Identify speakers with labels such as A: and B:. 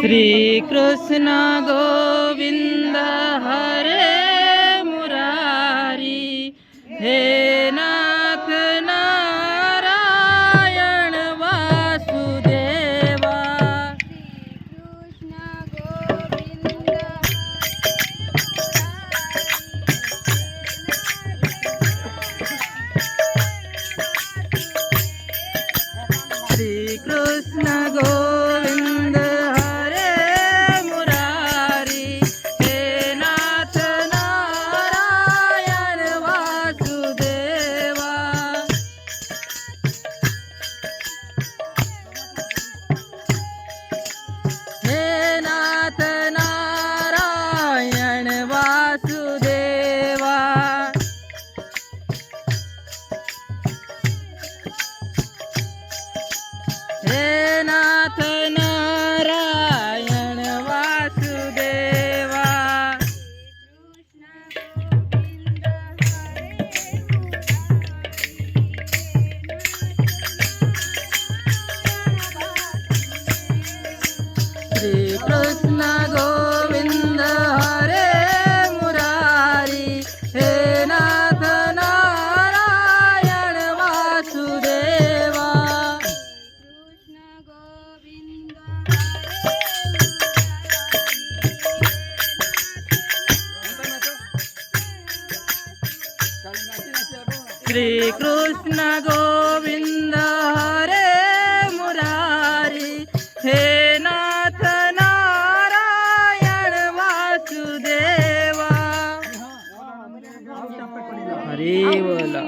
A: श्री कृष्ण गोविंद हरे मुरारी, हे नाथ नारायण वासुदेवा। श्री कृष्ण गोविंद हरे मुरारी, हे नाथ नारायण वासुदेवा। हे नाथ नारायण वासुदेवा। हे नाथ नारायण वासुदेवा। श्री कृष्ण गोविंद हरे मुरारी, हे नाथ नारायण वासुदेवा। श्री कृष्ण गोविंद हरे मुरारी, हे नाथ नारायण वासुदेवा। हरी बोला।